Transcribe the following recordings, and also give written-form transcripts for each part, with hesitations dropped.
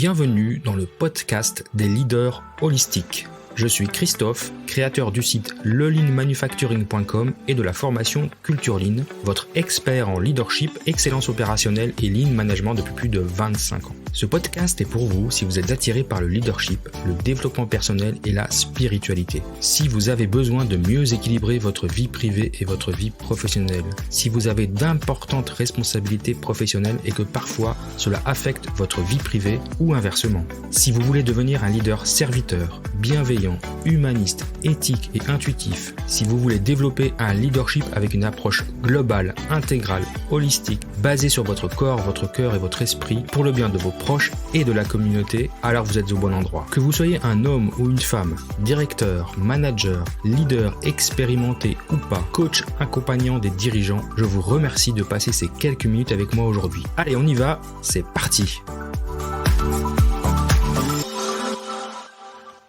Bienvenue dans le podcast des leaders holistiques. Je suis Christophe, créateur du site leleanmanufacturing.com et de la formation Culture Lean, votre expert en leadership, excellence opérationnelle et lean management depuis plus de 25 ans. Ce podcast est pour vous si vous êtes attiré par le leadership, le développement personnel et la spiritualité. Si vous avez besoin de mieux équilibrer votre vie privée et votre vie professionnelle. Si vous avez d'importantes responsabilités professionnelles et que parfois cela affecte votre vie privée ou inversement. Si vous voulez devenir un leader serviteur, bienveillant, humaniste, éthique et intuitif. Si vous voulez développer un leadership avec une approche globale, intégrale, holistique, basée sur votre corps, votre cœur et votre esprit pour le bien de vos proches et de la communauté, alors vous êtes au bon endroit. Que vous soyez un homme ou une femme, directeur, manager, leader expérimenté ou pas, coach accompagnant des dirigeants, je vous remercie de passer ces quelques minutes avec moi aujourd'hui. Allez, on y va, c'est parti!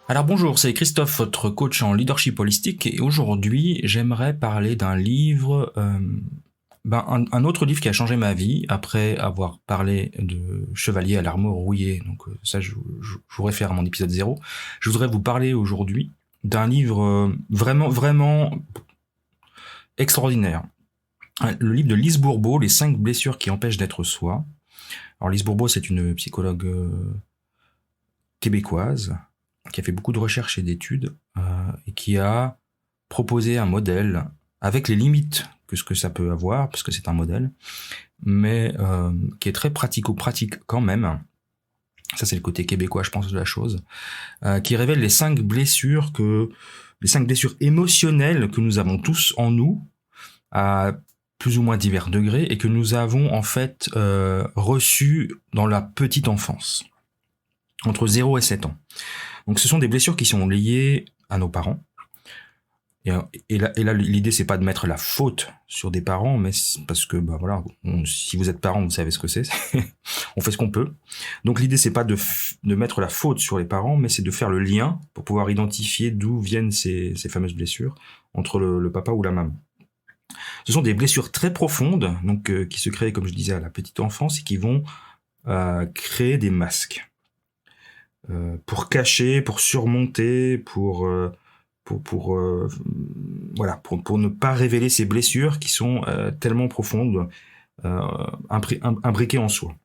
Alors bonjour, c'est Christophe, votre coach en leadership holistique, et aujourd'hui j'aimerais parler d'un livre, un autre livre qui a changé ma vie après avoir parlé de Chevalier à l'armure rouillée, donc ça je vous réfère à mon épisode 0. Je voudrais vous parler aujourd'hui d'un livre vraiment extraordinaire. Le livre de Lise Bourbeau, Les 5 blessures qui empêchent d'être soi. Alors Lise Bourbeau, c'est une psychologue québécoise qui a fait beaucoup de recherches et d'études et qui a proposé un modèle avec les limites que ce que ça peut avoir, parce que c'est un modèle, mais qui est très pratico-pratique quand même. Ça, c'est le côté québécois, je pense, de la chose, qui révèle les 5 blessures émotionnelles que nous avons tous en nous, à plus ou moins divers degrés, et que nous avons en fait reçues dans la petite enfance, entre 0 et 7 ans. Donc ce sont des blessures qui sont liées à nos parents. Et là l'idée c'est pas de mettre la faute sur des parents, mais parce que si vous êtes parent, vous savez ce que c'est. On fait ce qu'on peut. Donc l'idée c'est pas de mettre la faute sur les parents, mais c'est de faire le lien pour pouvoir identifier d'où viennent ces fameuses blessures entre le papa ou la maman. Ce sont des blessures très profondes, donc qui se créent, comme je disais, à la petite enfance et qui vont créer des masques. Pour cacher, pour surmonter, pour ne pas révéler ces blessures qui sont tellement profondes, imbriquées en soi.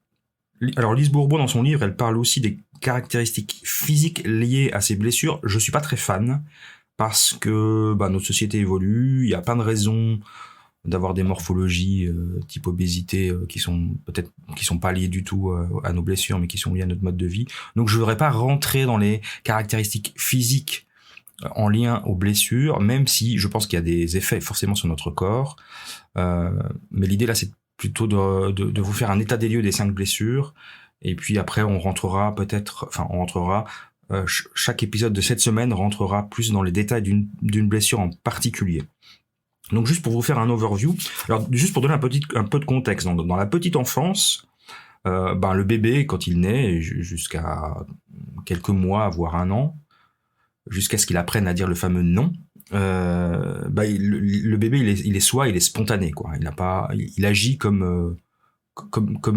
Alors Lise Bourbeau, dans son livre, elle parle aussi des caractéristiques physiques liées à ces blessures. Je suis pas très fan parce que notre société évolue, il y a plein de raisons d'avoir des morphologies type obésité qui sont pas liées du tout à nos blessures, mais qui sont liées à notre mode de vie. Donc je voudrais pas rentrer dans les caractéristiques physiques en lien aux blessures, même si je pense qu'il y a des effets forcément sur notre corps. Mais l'idée là, c'est plutôt de vous faire un état des lieux des 5 blessures, et puis après chaque épisode de cette semaine rentrera plus dans les détails d'une blessure en particulier. Donc juste pour vous faire un overview, alors juste pour donner un peu de contexte, dans la petite enfance, le bébé quand il naît jusqu'à quelques mois, voire 1 an, jusqu'à ce qu'il apprenne à dire le fameux non, le bébé il est spontané quoi, il agit comme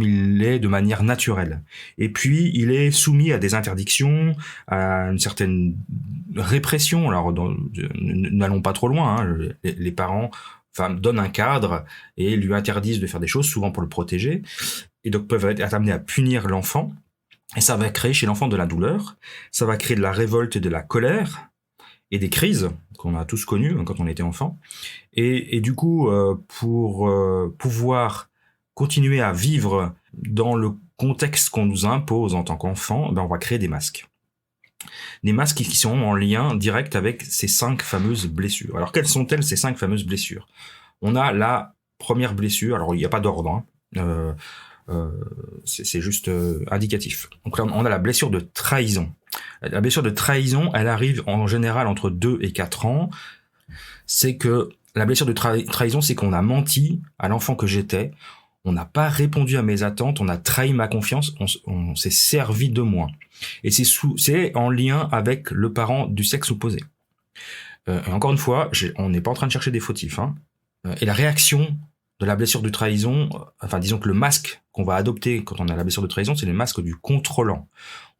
il est de manière naturelle. Et puis il est soumis à des interdictions, à une certaine répression. Alors n'allons pas trop loin, hein. Les parents donnent un cadre et lui interdisent de faire des choses, souvent pour le protéger, et donc peuvent être amenés à punir l'enfant. Et ça va créer chez l'enfant de la douleur, ça va créer de la révolte et de la colère, et des crises qu'on a tous connues quand on était enfant. Et du coup, pour pouvoir continuer à vivre dans le contexte qu'on nous impose en tant qu'enfant, on va créer des masques. Des masques qui sont en lien direct avec ces 5 fameuses blessures. Alors quelles sont-elles, ces 5 fameuses blessures ? On a la première blessure, alors il n'y a pas d'ordre, c'est juste indicatif. Donc là, on a la blessure de trahison. La blessure de trahison, elle arrive en général entre 2 et 4 ans. C'est que la blessure de trahison, c'est qu'on a menti à l'enfant que j'étais, on n'a pas répondu à mes attentes, on a trahi ma confiance, on s'est servi de moi. Et c'est en lien avec le parent du sexe opposé. Et encore une fois, on n'est pas en train de chercher des fautifs, hein. Et la réaction de la blessure de trahison, enfin disons que le masque qu'on va adopter quand on a la blessure de trahison, c'est le masque du contrôlant.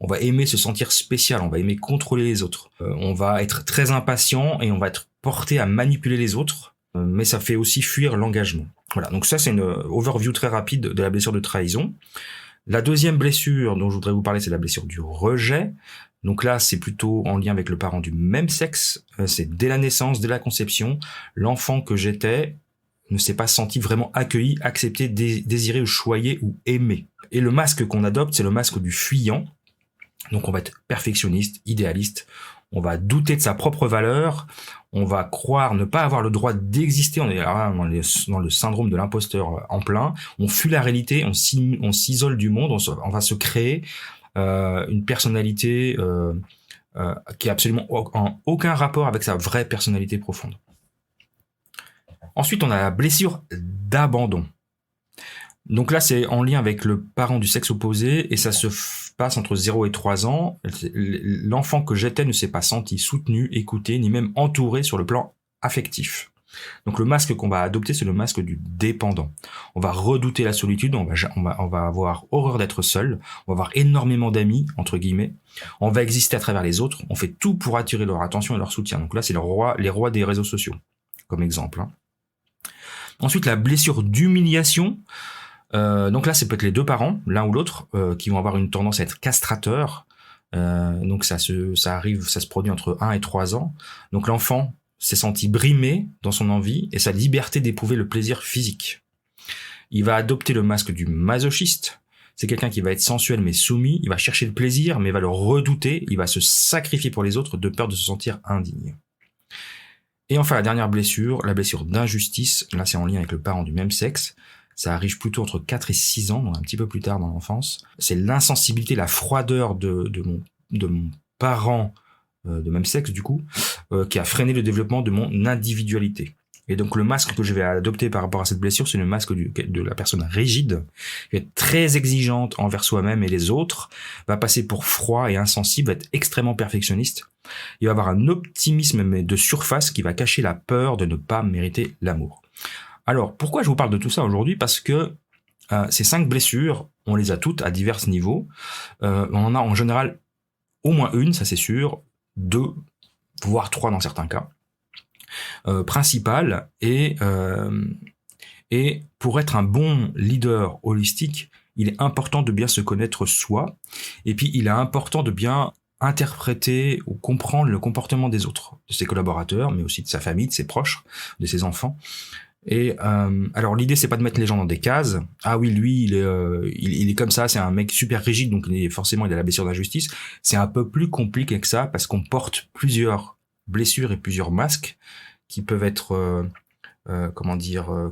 On va aimer se sentir spécial, on va aimer contrôler les autres. On va être très impatient et on va être porté à manipuler les autres, mais ça fait aussi fuir l'engagement. Voilà, donc ça c'est une overview très rapide de la blessure de trahison. La deuxième blessure dont je voudrais vous parler, c'est la blessure du rejet. Donc là, c'est plutôt en lien avec le parent du même sexe. C'est dès la naissance, dès la conception, l'enfant que j'étais ne s'est pas senti vraiment accueilli, accepté, désiré ou choyé ou aimé. Et le masque qu'on adopte, c'est le masque du fuyant. Donc on va être perfectionniste, idéaliste, on va douter de sa propre valeur, on va croire ne pas avoir le droit d'exister, on est là dans le syndrome de l'imposteur en plein, on fuit la réalité, on s'isole du monde, on va se créer une personnalité qui a absolument aucun rapport avec sa vraie personnalité profonde. Ensuite, on a la blessure d'abandon. Donc là, c'est en lien avec le parent du sexe opposé et ça se passe entre 0 et 3 ans. L'enfant que j'étais ne s'est pas senti soutenu, écouté, ni même entouré sur le plan affectif. Donc le masque qu'on va adopter, c'est le masque du dépendant. On va redouter la solitude, on va avoir horreur d'être seul, on va avoir énormément d'amis, entre guillemets. On va exister à travers les autres, on fait tout pour attirer leur attention et leur soutien. Donc là, c'est les rois des réseaux sociaux, comme exemple. Ensuite, la blessure d'humiliation. Donc là, c'est peut-être les deux parents, l'un ou l'autre, qui vont avoir une tendance à être castrateurs. Donc ça se produit entre 1 et 3 ans. Donc l'enfant s'est senti brimé dans son envie et sa liberté d'éprouver le plaisir physique. Il va adopter le masque du masochiste. C'est quelqu'un qui va être sensuel mais soumis. Il va chercher le plaisir mais va le redouter. Il va se sacrifier pour les autres de peur de se sentir indigne. Et enfin, la dernière blessure, la blessure d'injustice. Là, c'est en lien avec le parent du même sexe. Ça arrive plutôt entre 4 et 6 ans, donc un petit peu plus tard dans l'enfance. C'est l'insensibilité, la froideur de mon parent de même sexe, du coup, qui a freiné le développement de mon individualité. Et donc le masque que je vais adopter par rapport à cette blessure, c'est le masque de la personne rigide, qui est très exigeante envers soi-même et les autres, va passer pour froid et insensible, va être extrêmement perfectionniste. Il va avoir un optimisme mais de surface qui va cacher la peur de ne pas mériter l'amour. Alors, pourquoi je vous parle de tout ça aujourd'hui ? Parce que ces 5 blessures, on les a toutes à divers niveaux. On en a en général au moins une, ça c'est sûr, 2, voire 3 dans certains cas, principales. Et pour être un bon leader holistique, il est important de bien se connaître soi. Et puis, il est important de bien interpréter ou comprendre le comportement des autres, de ses collaborateurs, mais aussi de sa famille, de ses proches, de ses enfants. Et alors l'idée c'est pas de mettre les gens dans des cases. Ah oui, lui il est comme ça, c'est un mec super rigide, donc forcément il a la blessure d'injustice. C'est un peu plus compliqué que ça parce qu'on porte plusieurs blessures et plusieurs masques qui peuvent être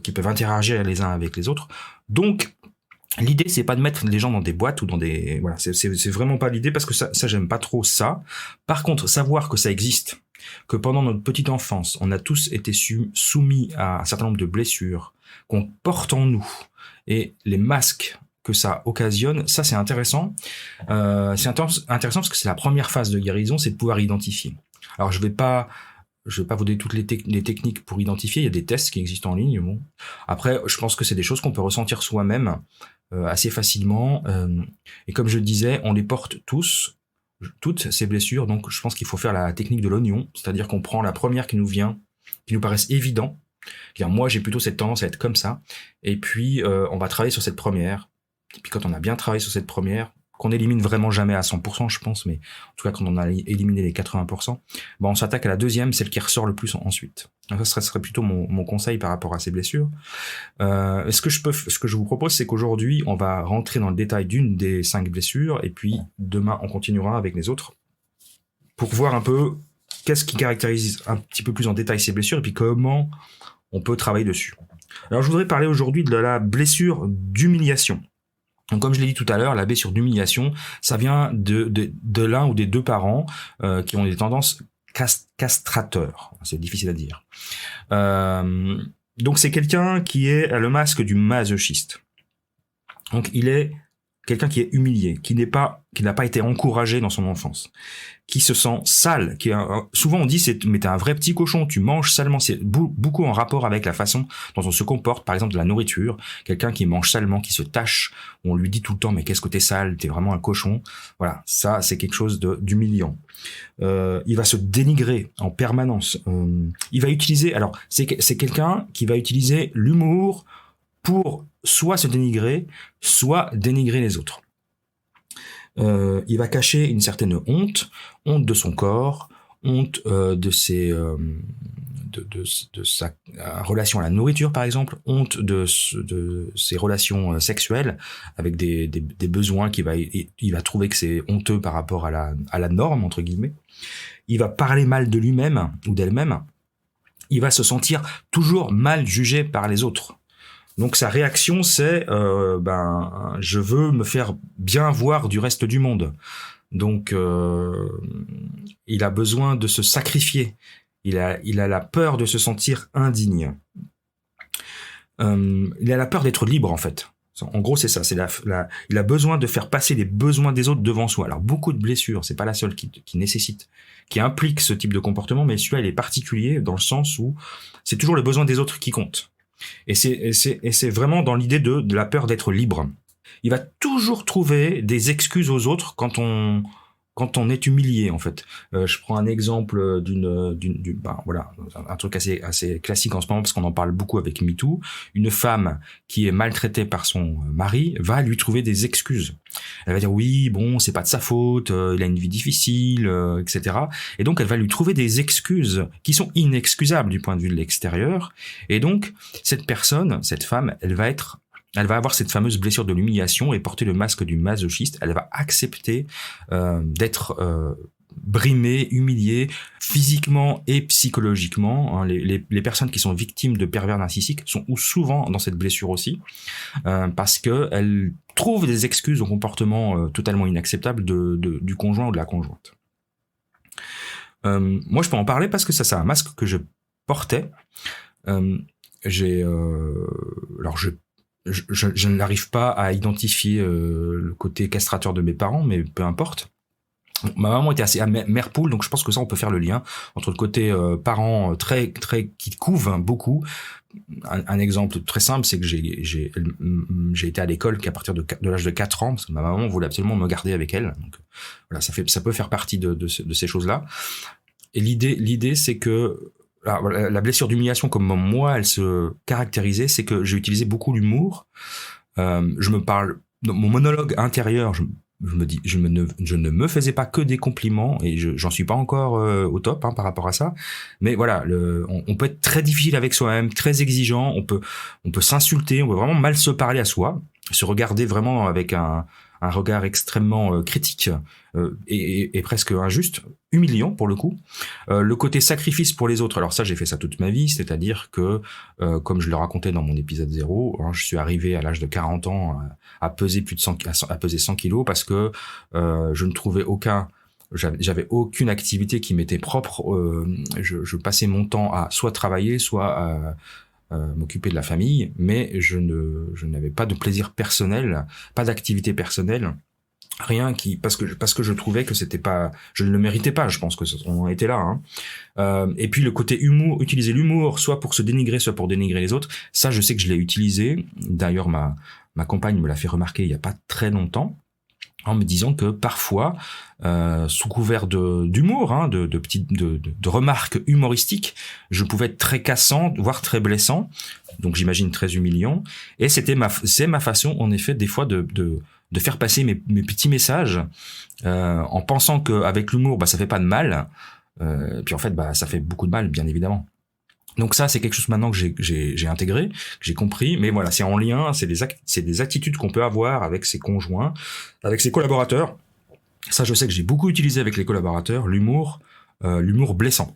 qui peuvent interagir les uns avec les autres. Donc l'idée c'est pas de mettre les gens dans des boîtes ou dans des voilà, c'est vraiment pas l'idée parce que ça j'aime pas trop ça. Par contre, savoir que ça existe, que pendant notre petite enfance, on a tous été soumis à un certain nombre de blessures qu'on porte en nous et les masques que ça occasionne, ça c'est intéressant. C'est intéressant parce que c'est la première phase de guérison, c'est de pouvoir identifier. Alors je vais pas vous donner toutes les techniques pour identifier, il y a des tests qui existent en ligne. Bon. Après, je pense que c'est des choses qu'on peut ressentir soi-même assez facilement. Et comme je le disais, on les porte tous, toutes ces blessures, donc je pense qu'il faut faire la technique de l'oignon, c'est-à-dire qu'on prend la première qui nous vient, qui nous paraisse évident, dire moi j'ai plutôt cette tendance à être comme ça, et puis on va travailler sur cette première, et puis quand on a bien travaillé sur cette première, qu'on élimine vraiment jamais à 100% je pense, mais en tout cas quand on a éliminé les 80%, ben on s'attaque à la deuxième, celle qui ressort le plus ensuite. Donc ça serait plutôt mon conseil par rapport à ces blessures. Ce que je vous propose, c'est qu'aujourd'hui, on va rentrer dans le détail d'une des 5 blessures, et puis demain, on continuera avec les autres pour voir un peu qu'est-ce qui caractérise un petit peu plus en détail ces blessures, et puis comment on peut travailler dessus. Alors, je voudrais parler aujourd'hui de la blessure d'humiliation. Donc, comme je l'ai dit tout à l'heure, la blessure d'humiliation, ça vient de l'un ou des deux parents qui ont des tendances castrateurs. C'est difficile à dire. Donc, c'est quelqu'un qui est le masque du masochiste. Donc, il est quelqu'un qui est humilié, qui n'a pas été encouragé dans son enfance, qui se sent sale, souvent on dit mais t'es un vrai petit cochon, tu manges salement. C'est beaucoup en rapport avec la façon dont on se comporte, par exemple de la nourriture. Quelqu'un qui mange salement, qui se tâche, on lui dit tout le temps mais qu'est-ce que t'es sale, t'es vraiment un cochon. Voilà, ça c'est quelque chose d'humiliant. Il va se dénigrer en permanence. Il va utiliser, alors c'est quelqu'un qui va utiliser l'humour pour soit se dénigrer, soit dénigrer les autres. Il va cacher une certaine honte de son corps, honte de sa relation à la nourriture par exemple, honte de ses relations sexuelles avec des besoins il va trouver que c'est honteux par rapport à la norme entre guillemets. Il va parler mal de lui-même ou d'elle-même. Il va se sentir toujours mal jugé par les autres. Donc sa réaction c'est je veux me faire bien voir du reste du monde. Donc il a besoin de se sacrifier. Il a la peur de se sentir indigne. Il a la peur d'être libre en fait. En gros c'est ça. Il a besoin de faire passer les besoins des autres devant soi. Alors beaucoup de blessures, c'est pas la seule qui implique ce type de comportement, mais celui-là il est particulier dans le sens où c'est toujours le besoin des autres qui compte. Et c'est vraiment dans l'idée de la peur d'être libre. Il va toujours trouver des excuses aux autres quand on est humilié en fait. Je prends un exemple un truc assez classique en ce moment parce qu'on en parle beaucoup avec MeToo. Une femme qui est maltraitée par son mari va lui trouver des excuses. Elle va dire oui, bon, c'est pas de sa faute, il a une vie difficile, etc. Et donc elle va lui trouver des excuses qui sont inexcusables du point de vue de l'extérieur. Et donc cette femme, elle va avoir cette fameuse blessure de l'humiliation et porter le masque du masochiste. Elle va accepter d'être brimée, humiliée, physiquement et psychologiquement. Les personnes qui sont victimes de pervers narcissiques sont souvent dans cette blessure aussi, parce que elles trouvent des excuses au comportement totalement inacceptable du conjoint ou de la conjointe. Moi, je peux en parler parce que ça, c'est un masque que je portais. Je n'arrive pas à identifier le côté castrateur de mes parents, mais peu importe. Ma maman était assez mère poule, donc je pense que ça on peut faire le lien entre le côté parents très qui couvent beaucoup. Un exemple très simple, c'est que j'ai été à l'école qu'à partir de l'âge de 4 ans, parce que ma maman voulait absolument me garder avec elle. Donc voilà, ça peut faire partie de ces choses-là. Et l'idée c'est que la blessure d'humiliation, comme moi elle se caractérisait, c'est que j'ai utilisé beaucoup l'humour. Je me parle dans mon monologue intérieur. Je me dis, je ne me faisais pas que des compliments et j'en suis pas encore au top par rapport à ça. Mais voilà, on peut être très difficile avec soi-même, très exigeant. On peut s'insulter, on peut vraiment mal se parler à soi, se regarder vraiment avec un regard extrêmement critique et presque injuste, humiliant pour le coup. Le côté sacrifice pour les autres, alors ça j'ai fait ça toute ma vie, c'est-à-dire que comme je le racontais dans mon épisode 0, je suis arrivé à l'âge de 40 ans à peser à peser 100 kilos parce que je ne trouvais j'avais aucune activité qui m'était propre. Je passais mon temps à soit travailler, soit à m'occuper de la famille, mais je n'avais pas de plaisir personnel, pas d'activité personnelle, rien parce que je trouvais que je ne le méritais pas. Je pense que on était là. Et puis le côté humour, utiliser l'humour, soit pour se dénigrer, soit pour dénigrer les autres. Ça, je sais que je l'ai utilisé. D'ailleurs, ma compagne me l'a fait remarquer il y a pas très longtemps, en me disant que parfois, sous couvert d'humour, de remarques humoristiques, je pouvais être très cassant, voire très blessant, donc j'imagine très humiliant. Et c'est ma façon, en effet, des fois de faire passer mes petits messages, en pensant qu'avec l'humour, ça fait pas de mal. Puis en fait, ça fait beaucoup de mal, bien évidemment. Donc ça, c'est quelque chose maintenant que j'ai intégré, que j'ai compris, mais voilà, c'est en lien, c'est des attitudes qu'on peut avoir avec ses conjoints, avec ses collaborateurs. Ça, je sais que j'ai beaucoup utilisé avec les collaborateurs, l'humour blessant.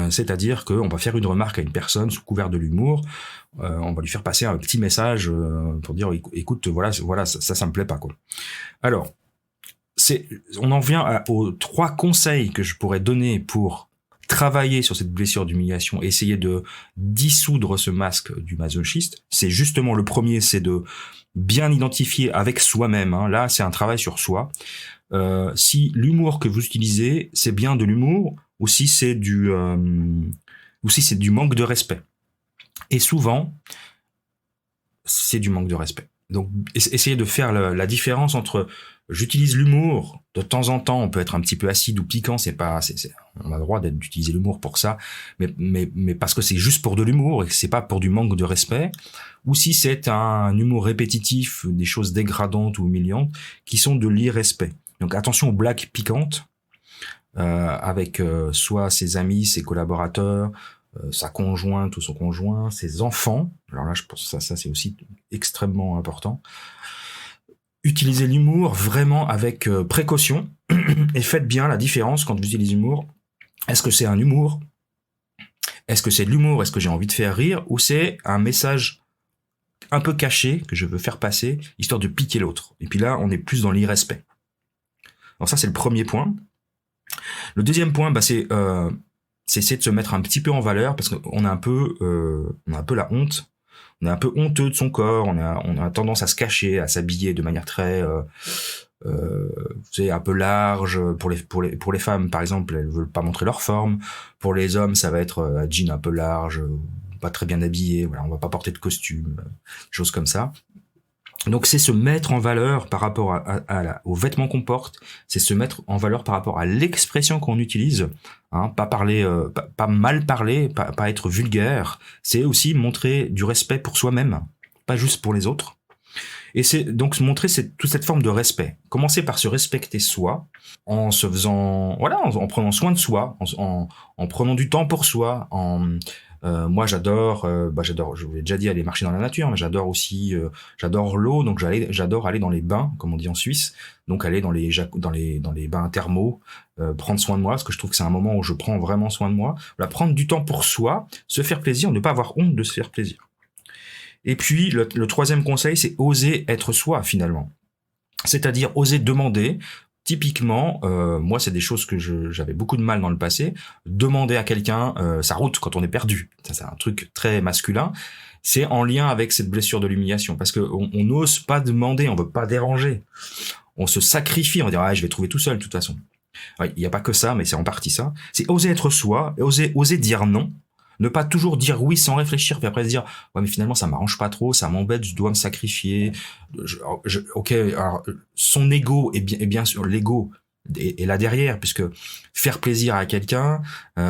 C'est-à-dire qu'on va faire une remarque à une personne sous couvert de l'humour, on va lui faire passer un petit message pour dire écoute, voilà, ça me plaît pas, quoi. Alors, on en vient aux 3 conseils que je pourrais donner pour travailler sur cette blessure d'humiliation, essayer de dissoudre ce masque du masochiste, c'est justement le premier, c'est de bien identifier avec soi-même. Là, c'est un travail sur soi. Si l'humour que vous utilisez, c'est bien de l'humour, ou si c'est du manque de respect. Et souvent, c'est du manque de respect. Donc, essayez de faire la différence entre j'utilise l'humour, de temps en temps, on peut être un petit peu acide ou piquant, on a le droit d'utiliser l'humour pour ça, mais parce que c'est juste pour de l'humour et que c'est pas pour du manque de respect, ou si c'est un humour répétitif, des choses dégradantes ou humiliantes, qui sont de l'irrespect. Donc, attention aux blagues piquantes, avec soit ses amis, ses collaborateurs, sa conjointe ou son conjoint, ses enfants. Alors là, je pense que ça c'est aussi extrêmement important. Utilisez l'humour vraiment avec précaution et faites bien la différence quand vous utilisez l'humour. Est-ce que c'est un humour? Est-ce que c'est de l'humour? Est-ce que j'ai envie de faire rire? Ou c'est un message un peu caché que je veux faire passer, histoire de piquer l'autre? Et puis là, on est plus dans l'irrespect. Alors ça, c'est le premier point. Le deuxième point, c'est essayer de se mettre un petit peu en valeur, parce qu'on a un peu la honte. On est un peu honteux de son corps, on a tendance à se cacher, à s'habiller de manière très, vous savez, un peu large. Pour les femmes, par exemple, elles veulent pas montrer leur forme. Pour les hommes, ça va être un jean un peu large, pas très bien habillé. Voilà, on va pas porter de costume, choses comme ça. Donc c'est se mettre en valeur par rapport aux vêtements qu'on porte, c'est se mettre en valeur par rapport à l'expression qu'on utilise, pas parler, pas mal parler, pas être vulgaire. C'est aussi montrer du respect pour soi-même, pas juste pour les autres. Et c'est donc montrer toute cette forme de respect. Commencer par se respecter soi, en se faisant, en prenant soin de soi, en prenant du temps pour soi, moi j'adore, je vous l'ai déjà dit, aller marcher dans la nature, mais j'adore aussi, j'adore l'eau, donc j'adore aller dans les bains, comme on dit en Suisse, donc aller dans les bains thermaux, prendre soin de moi, parce que je trouve que c'est un moment où je prends vraiment soin de moi. Voilà, prendre du temps pour soi, se faire plaisir, ne pas avoir honte de se faire plaisir. Et puis le troisième conseil, c'est oser être soi finalement, c'est-à-dire oser demander. Typiquement, moi, c'est des choses que j'avais beaucoup de mal dans le passé. Demander à quelqu'un sa route quand on est perdu, ça c'est un truc très masculin. C'est en lien avec cette blessure de l'humiliation, parce que on n'ose pas demander, on veut pas déranger. On se sacrifie, on va dire je vais trouver tout seul de toute façon. Il n'y a pas que ça, mais c'est en partie ça. C'est oser être soi, oser dire non. Ne pas toujours dire oui sans réfléchir, puis après se dire ouais mais finalement ça m'arrange pas trop, ça m'embête, je dois me sacrifier. Ok, alors son ego est bien sûr l'ego est là derrière, puisque faire plaisir à quelqu'un,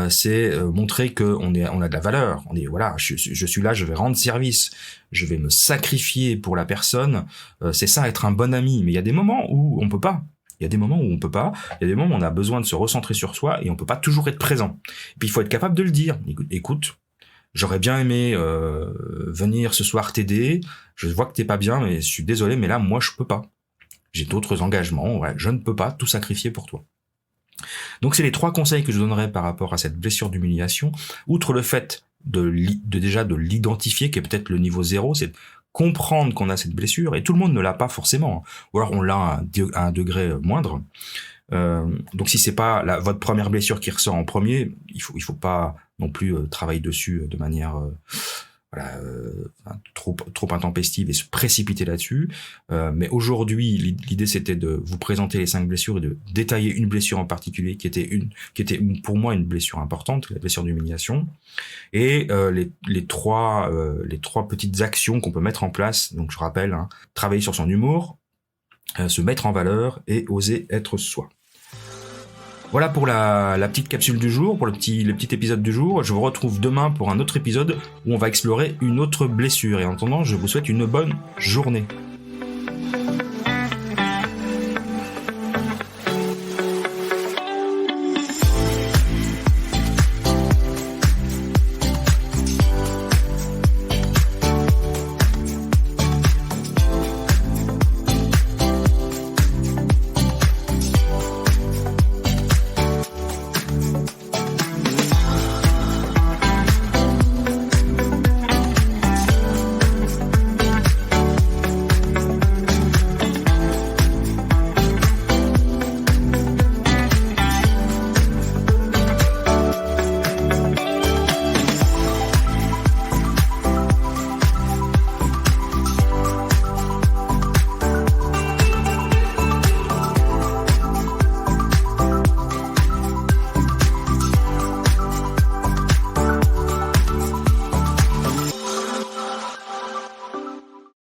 c'est montrer que on a de la valeur. On est je suis là, je vais rendre service, je vais me sacrifier pour la personne. C'est ça être un bon ami. Mais il y a des moments où on peut pas. Il y a des moments où on peut pas, il y a des moments où on a besoin de se recentrer sur soi et on peut pas toujours être présent. Et puis il faut être capable de le dire. Écoute, j'aurais bien aimé venir ce soir t'aider, je vois que t'es pas bien, mais je suis désolé, mais là moi je peux pas. J'ai d'autres engagements, je ne peux pas tout sacrifier pour toi. Donc c'est les 3 conseils que je donnerais par rapport à cette blessure d'humiliation. Outre le fait de l'identifier, qui est peut-être le niveau 0, c'est comprendre qu'on a cette blessure, et tout le monde ne l'a pas forcément, ou alors on l'a à un degré moindre. Donc si c'est pas votre première blessure qui ressort en premier, il faut pas non plus travailler dessus de manière trop intempestive et se précipiter là-dessus. Mais aujourd'hui, l'idée c'était de vous présenter les 5 blessures et de détailler une blessure en particulier qui était pour moi une blessure importante, la blessure d'humiliation, et les trois petites actions qu'on peut mettre en place. Donc je rappelle, travailler sur son humour, se mettre en valeur et oser être soi. Voilà pour la petite capsule du jour, pour le petit épisode du jour. Je vous retrouve demain pour un autre épisode où on va explorer une autre blessure. Et en attendant, je vous souhaite une bonne journée.